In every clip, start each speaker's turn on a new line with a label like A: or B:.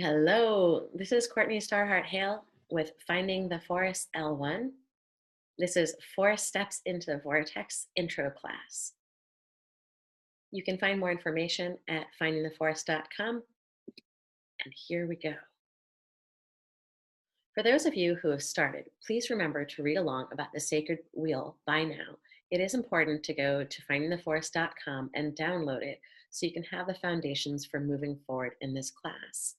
A: Hello, this is Courtney Starhart Hale with Finding the Forest L1. This is 4 Steps into the Vortex intro class. You can find more information at findingtheforest.com, and here we go. For those of you who have started, please remember to read along about the sacred wheel by now. It is important to go to findingtheforest.com and download it so you can have the foundations for moving forward in this class.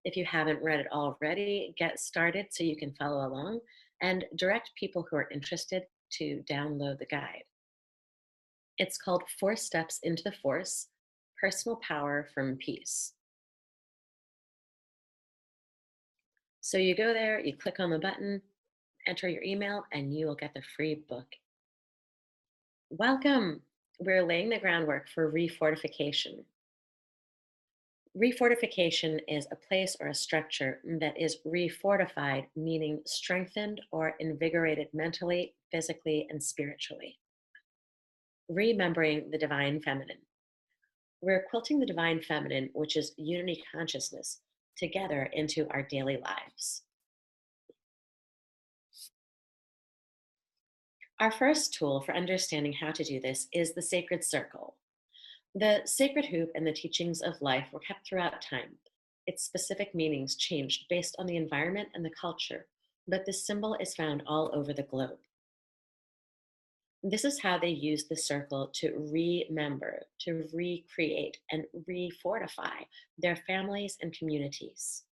A: If you haven't read it already, get started so you can follow along and direct people who are interested to download the guide. It's called 4 Steps into the Force, Personal Power from Peace. So you go there, you click on the button, enter your email, and you will get the free book. Welcome! We're laying the groundwork for refortification. Refortification is a place or a structure that is refortified, meaning strengthened or invigorated mentally, physically, and spiritually. Remembering the divine feminine. We're quilting the divine feminine, which is unity consciousness, together into our daily lives. Our first tool for understanding how to do this is the sacred circle. The sacred hoop and the teachings of life were kept throughout time. Its specific meanings changed based on the environment and the culture, but this symbol is found all over the globe. This is how they used the circle to remember, to recreate, and refortify their families and communities.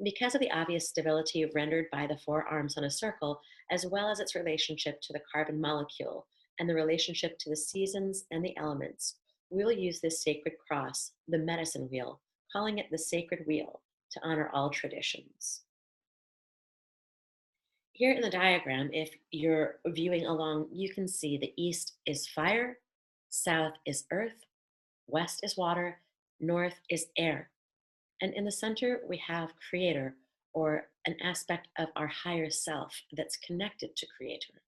A: Because of the obvious stability rendered by the 4 arms on a circle, as well as its relationship to the carbon molecule and the relationship to the seasons and the elements, we will use this sacred cross, the medicine wheel, calling it the sacred wheel, to honor all traditions. Here in the diagram, if you're viewing along, you can see the east is fire, south is earth, west is water, north is air. And in the center, we have creator, or an aspect of our higher self that's connected to creator.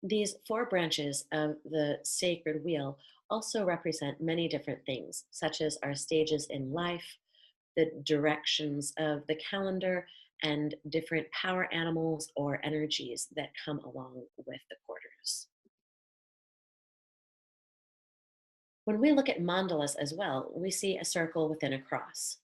A: These 4 branches of the sacred wheel also represent many different things, such as our stages in life, the directions of the calendar, and different power animals or energies that come along with the quarters. When we look at mandalas as well, we see a circle within a cross.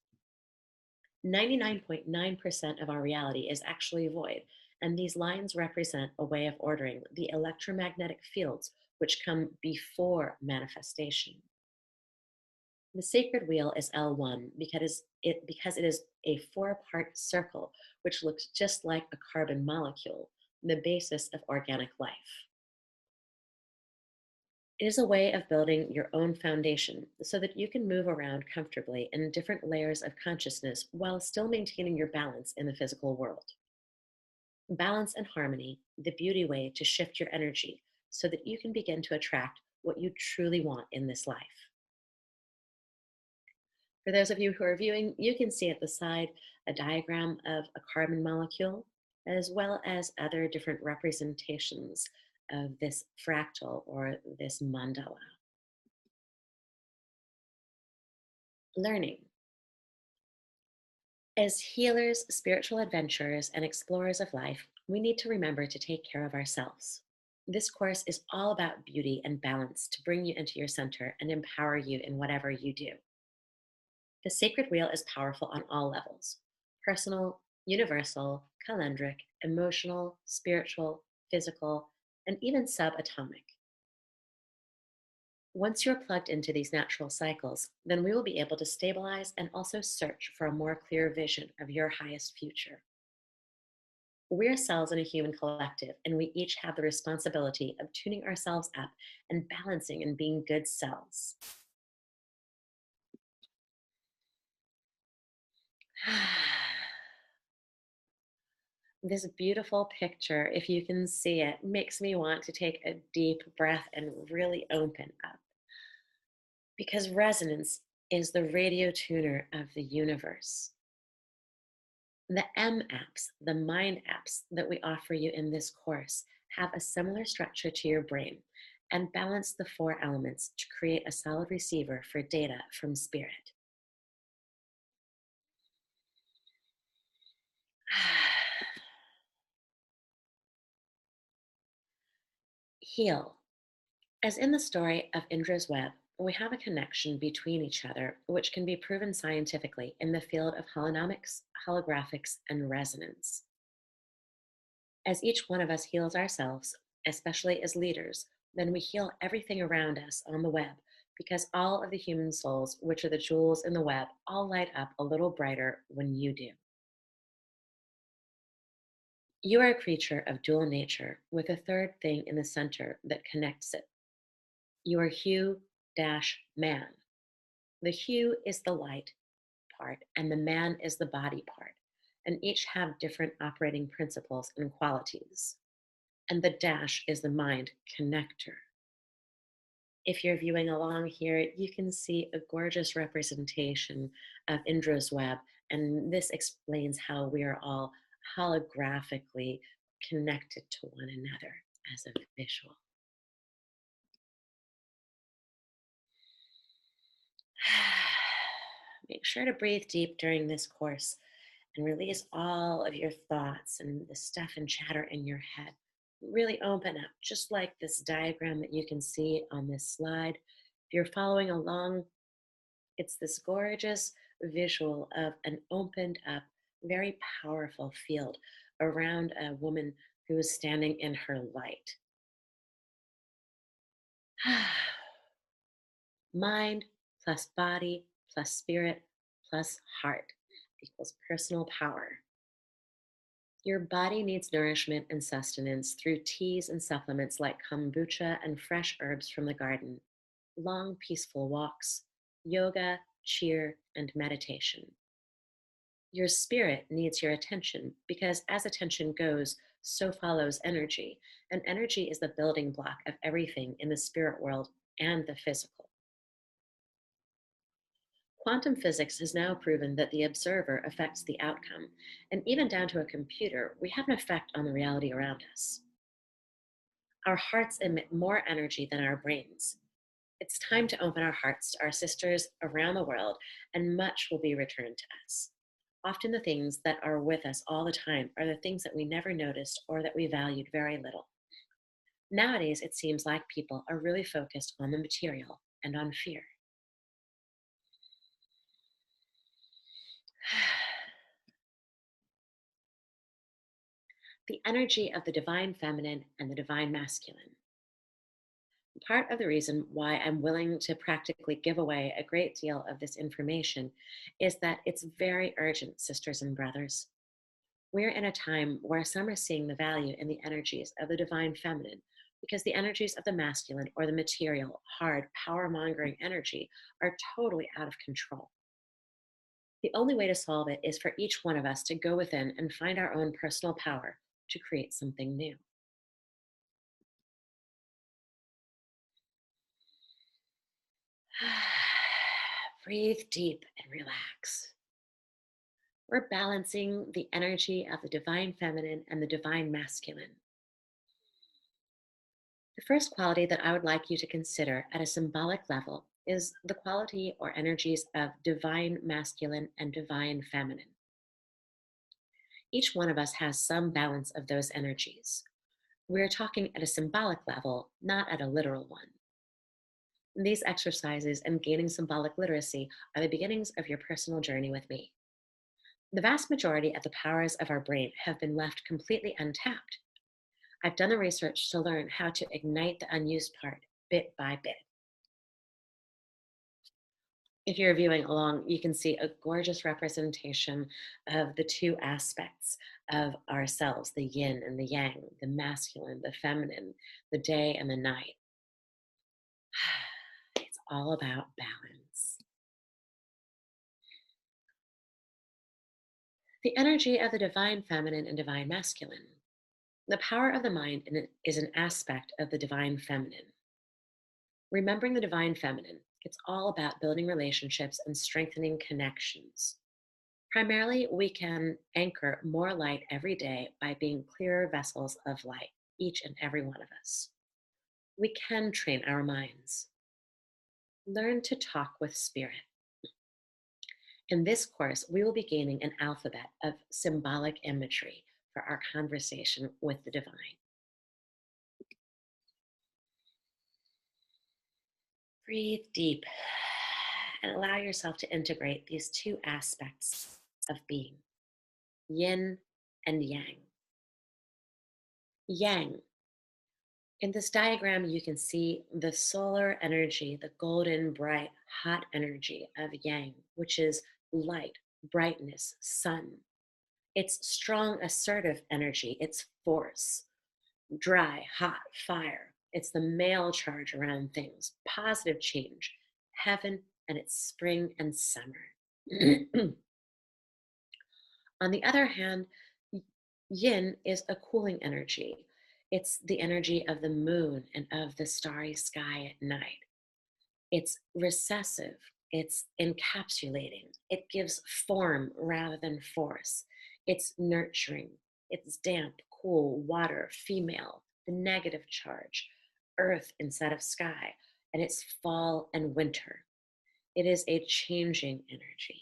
A: 99.9% of our reality is actually void, and these lines represent a way of ordering the electromagnetic fields which come before manifestation. The sacred wheel is L1 because it is a 4-part circle which looks just like a carbon molecule, the basis of organic life. It is a way of building your own foundation so that you can move around comfortably in different layers of consciousness while still maintaining your balance in the physical world. Balance and harmony, the beauty way to shift your energy so that you can begin to attract what you truly want in this life. For those of you who are viewing, you can see at the side a diagram of a carbon molecule, as well as other different representations of this fractal or this mandala. Learning. As healers, spiritual adventurers, and explorers of life, we need to remember to take care of ourselves. This course is all about beauty and balance to bring you into your center and empower you in whatever you do. The sacred wheel is powerful on all levels: personal, universal, calendric, emotional, spiritual, physical, and even subatomic. Once you're plugged into these natural cycles, then we will be able to stabilize and also search for a more clear vision of your highest future. We're cells in a human collective, and we each have the responsibility of tuning ourselves up and balancing and being good cells. This beautiful picture, if you can see it, makes me want to take a deep breath and really open up. Because resonance is the radio tuner of the universe. The M apps, the mind apps that we offer you in this course, have a similar structure to your brain and balance the 4 elements to create a solid receiver for data from spirit. Heal. As in the story of Indra's web, we have a connection between each other, which can be proven scientifically in the field of holonomics, holographics, and resonance. As each one of us heals ourselves, especially as leaders, then we heal everything around us on the web because all of the human souls, which are the jewels in the web, all light up a little brighter when you do. You are a creature of dual nature with a third thing in the center that connects it. You are hue dash man. The hue is the light part, and the man is the body part, and each have different operating principles and qualities. And the dash is the mind connector. If you're viewing along here, you can see a gorgeous representation of Indra's web, and this explains how we are all holographically connected to one another as a visual. Make sure to breathe deep during this course and release all of your thoughts and the stuff and chatter in your head. Really open up, just like this diagram that you can see on this slide. If you're following along, it's this gorgeous visual of an opened up, very powerful field around a woman who is standing in her light. Mind plus body plus spirit plus heart equals personal power. Your body needs nourishment and sustenance through teas and supplements like kombucha and fresh herbs from the garden, long, peaceful walks, yoga, cheer, and meditation. Your spirit needs your attention because as attention goes, so follows energy, and energy is the building block of everything in the spirit world and the physical. Quantum physics has now proven that the observer affects the outcome, and even down to a computer, we have an effect on the reality around us. Our hearts emit more energy than our brains. It's time to open our hearts to our sisters around the world, and much will be returned to us. Often, the things that are with us all the time are the things that we never noticed or that we valued very little. Nowadays, it seems like people are really focused on the material and on fear. The energy of the divine feminine and the divine masculine. Part of the reason why I'm willing to practically give away a great deal of this information is that it's very urgent, sisters and brothers. We're in a time where some are seeing the value in the energies of the divine feminine because the energies of the masculine or the material, hard, power mongering energy are totally out of control. The only way to solve it is for each one of us to go within and find our own personal power to create something new. Breathe deep and relax. We're balancing the energy of the divine feminine and the divine masculine. The first quality that I would like you to consider at a symbolic level is the quality or energies of divine masculine and divine feminine. Each one of us has some balance of those energies. We're talking at a symbolic level, not at a literal one. These exercises and gaining symbolic literacy are the beginnings of your personal journey with me. The vast majority of the powers of our brain have been left completely untapped. I've done the research to learn how to ignite the unused part bit by bit. If you're viewing along, you can see a gorgeous representation of the two aspects of ourselves, the yin and the yang, the masculine, the feminine, the day and the night. It's all about balance. The energy of the divine feminine and divine masculine. The power of the mind is an aspect of the divine feminine. Remembering the divine feminine, it's all about building relationships and strengthening connections. Primarily, we can anchor more light every day by being clearer vessels of light, each and every one of us. We can train our minds. Learn to talk with spirit. In this course, we will be gaining an alphabet of symbolic imagery for our conversation with the divine. Breathe deep and allow yourself to integrate these two aspects of being, yin and yang. Yang. In this diagram, you can see the solar energy, the golden, bright, hot energy of yang, which is light, brightness, sun. It's strong, assertive energy. It's force, dry, hot, fire. It's the male charge around things, positive change, heaven, and it's spring and summer. On the other hand, yin is a cooling energy. It's the energy of the moon and of the starry sky at night. It's recessive, it's encapsulating, it gives form rather than force. It's nurturing, it's damp, cool, water, female, the negative charge, earth instead of sky, and it's fall and winter. It is a changing energy.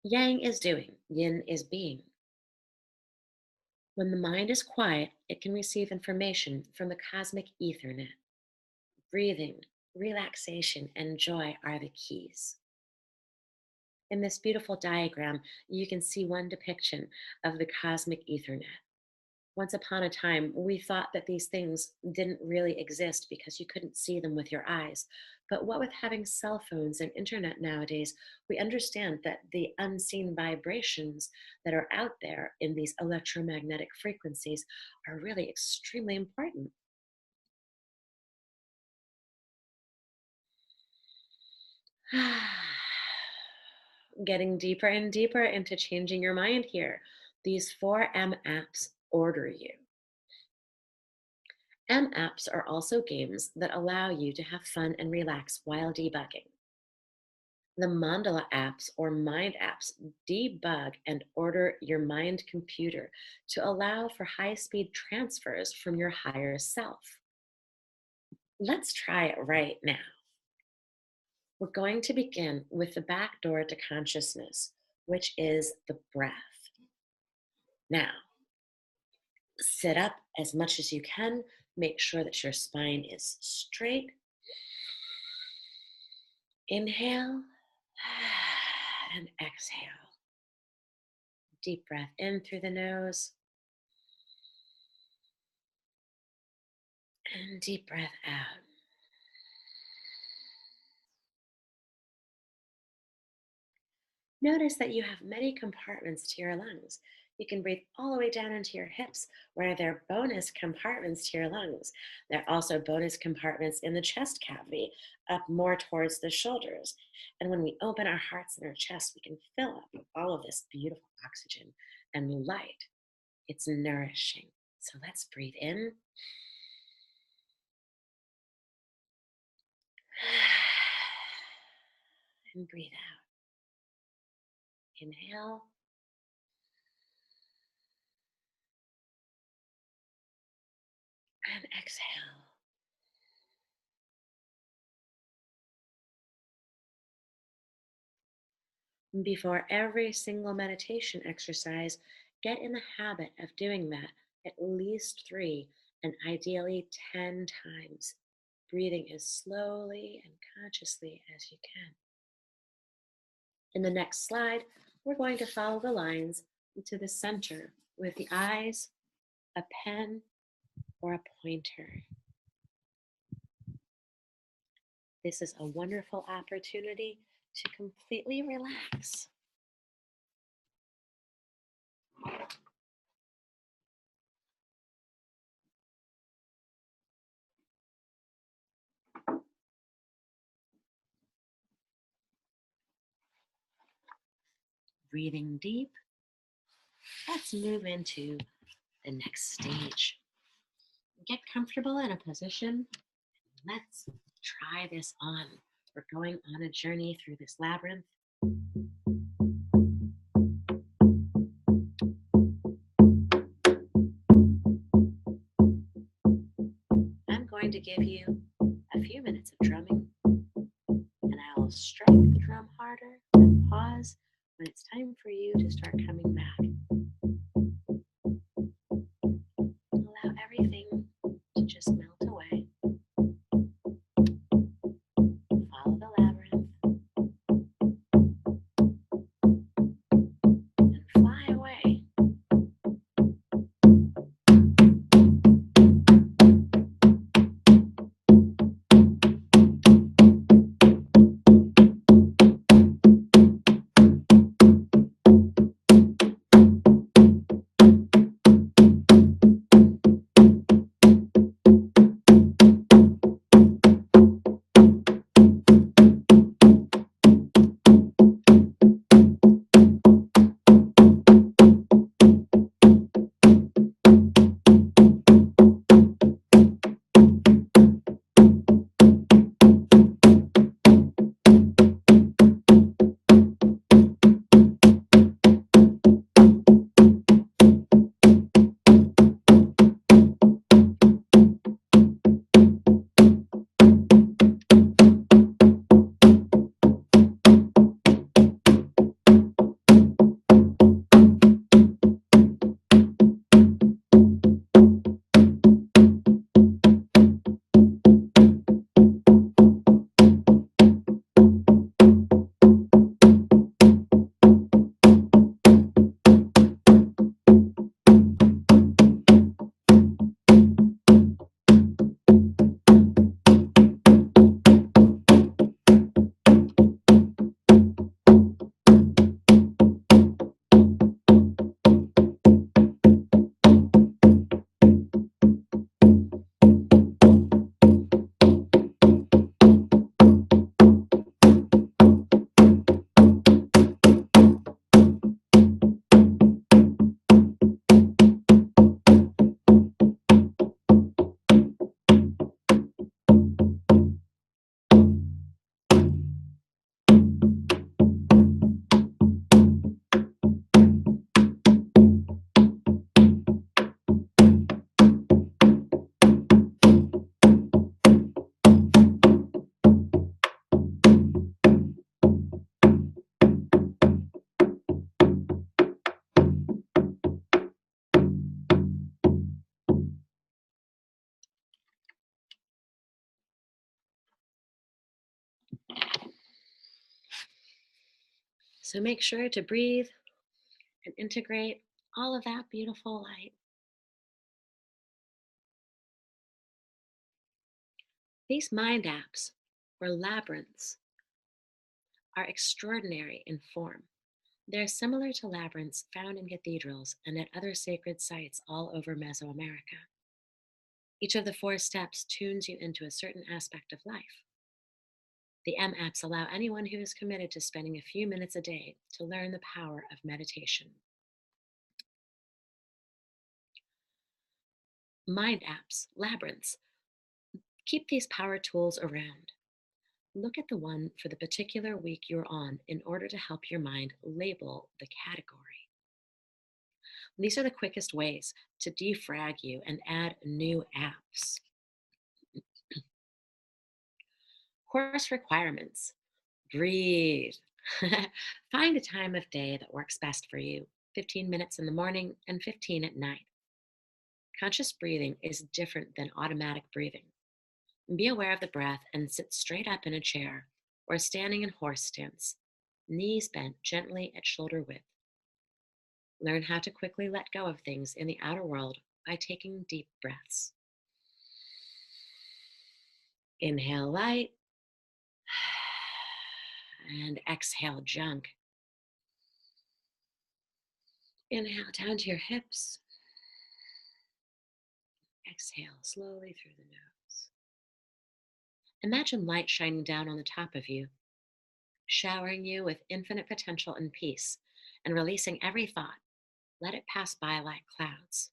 A: Yang is doing, yin is being. When the mind is quiet, it can receive information from the cosmic Ethernet. Breathing, relaxation, and joy are the keys. In this beautiful diagram, you can see one depiction of the cosmic Ethernet. Once upon a time, we thought that these things didn't really exist because you couldn't see them with your eyes. But what with having cell phones and internet nowadays, we understand that the unseen vibrations that are out there in these electromagnetic frequencies are really extremely important. Getting deeper and deeper into changing your mind here. These 4M apps order you. M apps are also games that allow you to have fun and relax while debugging. The mandala apps or mind apps debug and order your mind computer to allow for high-speed transfers from your higher self. Let's try it right now. We're going to begin with the back door to consciousness, which is the breath. Now, sit up as much as you can. Make sure that your spine is straight. Inhale and exhale. Deep breath in through the nose and deep breath out. Notice that you have many compartments to your lungs. You can breathe all the way down into your hips, where there are bonus compartments to your lungs. There are also bonus compartments in the chest cavity, up more towards the shoulders. And when we open our hearts and our chest, we can fill up with all of this beautiful oxygen and light. It's nourishing. So let's breathe in. And breathe out. Inhale. And exhale. Before every single meditation exercise, get in the habit of doing that at least 3 and ideally 10 times, breathing as slowly and consciously as you can. In the next slide, we're going to follow the lines to the center with the eyes, a pen, or a pointer. This is a wonderful opportunity to completely relax. Breathing deep, let's move into the next stage. Get comfortable in a position. Let's try this on. We're going on a journey through this labyrinth. I'm going to give you a few minutes of drum for you to start coming back. Allow everything to just melt away. Follow the labyrinth and fly away. So make sure to breathe and integrate all of that beautiful light. These mind apps, or labyrinths, are extraordinary in form. They're similar to labyrinths found in cathedrals and at other sacred sites all over Mesoamerica. Each of the 4 steps tunes you into a certain aspect of life. The M apps allow anyone who is committed to spending a few minutes a day to learn the power of meditation. Mind apps, labyrinths, keep these power tools around. Look at the one for the particular week you're on in order to help your mind label the category. These are the quickest ways to defrag you and add new apps. Course requirements. Breathe. Find a time of day that works best for you, 15 minutes in the morning and 15 at night. Conscious breathing is different than automatic breathing. Be aware of the breath and sit straight up in a chair or standing in horse stance, knees bent gently at shoulder width. Learn how to quickly let go of things in the outer world by taking deep breaths. Inhale light and exhale junk. Inhale down to your hips. Exhale slowly through the nose. Imagine light shining down on the top of you, showering you with infinite potential and peace, and releasing every thought. Let it pass by like clouds.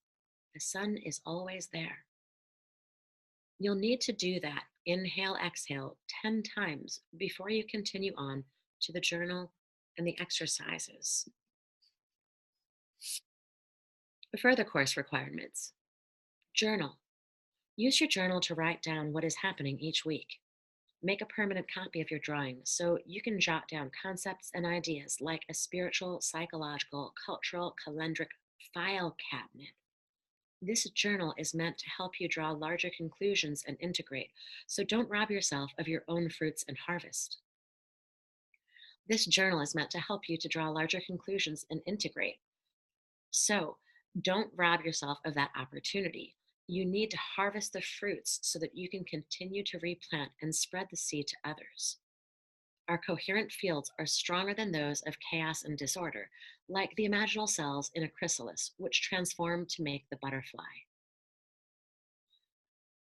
A: The sun is always there. You'll need to do that inhale, exhale 10 times before you continue on to the journal and the exercises. Further course requirements. Journal. Use your journal to write down what is happening each week. Make a permanent copy of your drawing so you can jot down concepts and ideas like a spiritual, psychological, cultural, calendric file cabinet. This journal is meant to help you draw larger conclusions and integrate, so don't rob yourself of your own fruits and harvest. This journal is meant to help you to draw larger conclusions and integrate. So don't rob yourself of that opportunity. You need to harvest the fruits so that you can continue to replant and spread the seed to others. Our coherent fields are stronger than those of chaos and disorder, like the imaginal cells in a chrysalis, which transform to make the butterfly.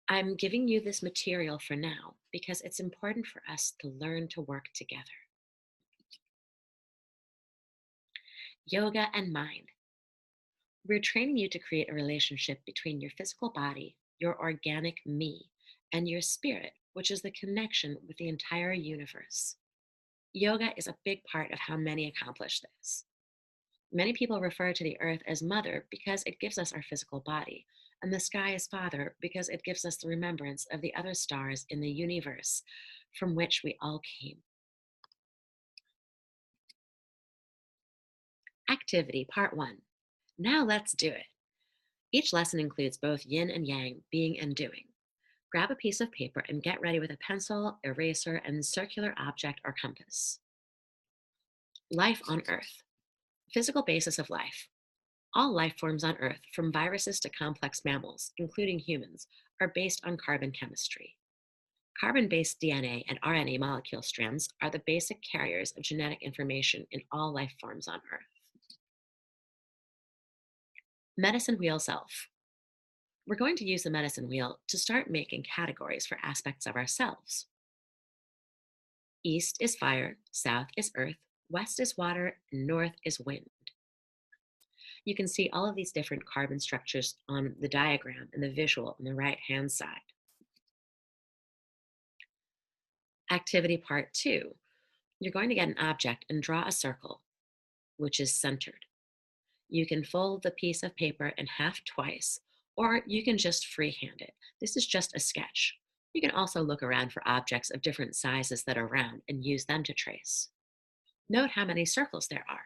A: I'm giving you this material for now because it's important for us to learn to work together. Yoga and mind. We're training you to create a relationship between your physical body, your organic me, and your spirit, which is the connection with the entire universe. Yoga is a big part of how many accomplish this. Many people refer to the earth as mother because it gives us our physical body, and the sky as father because it gives us the remembrance of the other stars in the universe from which we all came. Activity Part 1. Now let's do it. Each lesson includes both yin and yang, being and doing. Grab a piece of paper and get ready with a pencil, eraser, and circular object or compass. Life on Earth. Physical basis of life. All life forms on Earth, from viruses to complex mammals, including humans, are based on carbon chemistry. Carbon-based DNA and RNA molecule strands are the basic carriers of genetic information in all life forms on Earth. Medicine wheel self. We're going to use the medicine wheel to start making categories for aspects of ourselves. East is fire, south is earth, west is water, and north is wind. You can see all of these different carbon structures on the diagram and the visual on the right-hand side. Activity Part 2. You're going to get an object and draw a circle, which is centered. You can fold the piece of paper in half twice, or you can just freehand it. This is just a sketch. You can also look around for objects of different sizes that are round and use them to trace. Note how many circles there are.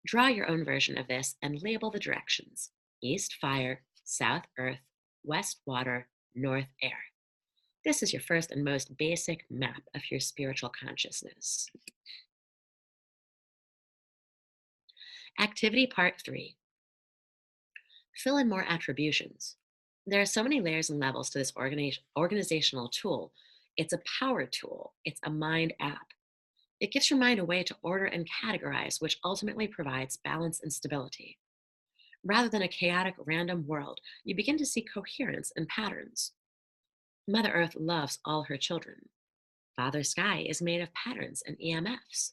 A: Draw your own version of this and label the directions: east fire, south earth, west water, north air. This is your first and most basic map of your spiritual consciousness. Activity Part 3. Fill in more attributions. There are so many layers and levels to this organizational tool. It's a power tool. It's a mind app. It gives your mind a way to order and categorize, which ultimately provides balance and stability. Rather than a chaotic, random world, you begin to see coherence and patterns. Mother Earth loves all her children. Father Sky is made of patterns and EMFs.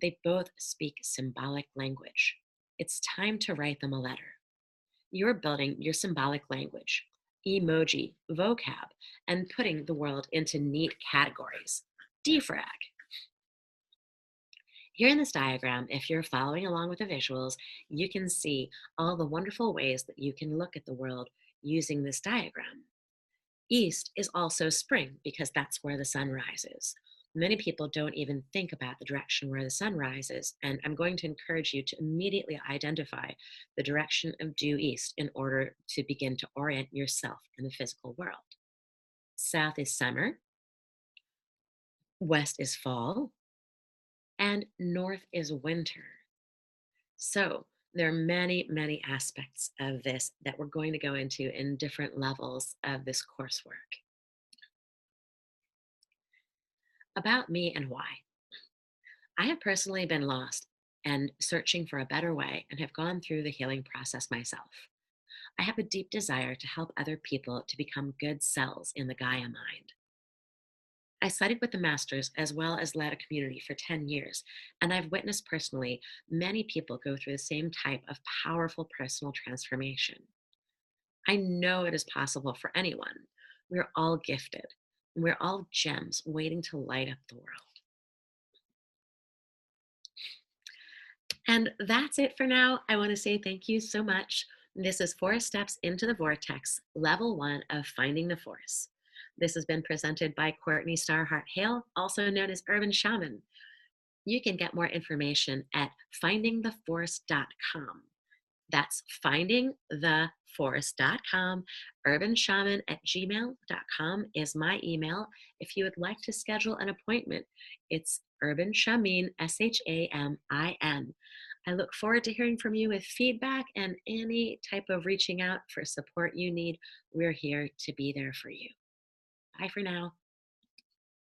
A: They both speak symbolic language. It's time to write them a letter. You're building your symbolic language, emoji, vocab, and putting the world into neat categories. Defrag. Here in this diagram, if you're following along with the visuals, you can see all the wonderful ways that you can look at the world using this diagram. East is also spring because that's where the sun rises. Many people don't even think about the direction where the sun rises, and I'm going to encourage you to immediately identify the direction of due east in order to begin to orient yourself in the physical world. South is summer, west is fall, and north is winter. So there are many, many aspects of this that we're going to go into in different levels of this coursework. About me and why. I have personally been lost and searching for a better way and have gone through the healing process myself. I have a deep desire to help other people to become good selves in the Gaia mind. I studied with the masters as well as led a community for 10 years, and I've witnessed personally many people go through the same type of powerful personal transformation. I know it is possible for anyone. We're all gifted, and we're all gems waiting to light up the world. And that's it for now. I want to say thank you so much. This is 4 Steps into the Vortex, Level 1 of Finding the Force. This has been presented by Courtney Starhart Hale, also known as Urban Shaman. You can get more information at findingtheforest.com. That's findingtheforest.com. Urbanshaman@gmail.com is my email. If you would like to schedule an appointment, it's urbanshamin, Shamin. I look forward to hearing from you with feedback and any type of reaching out for support you need. We're here to be there for you. Bye for now.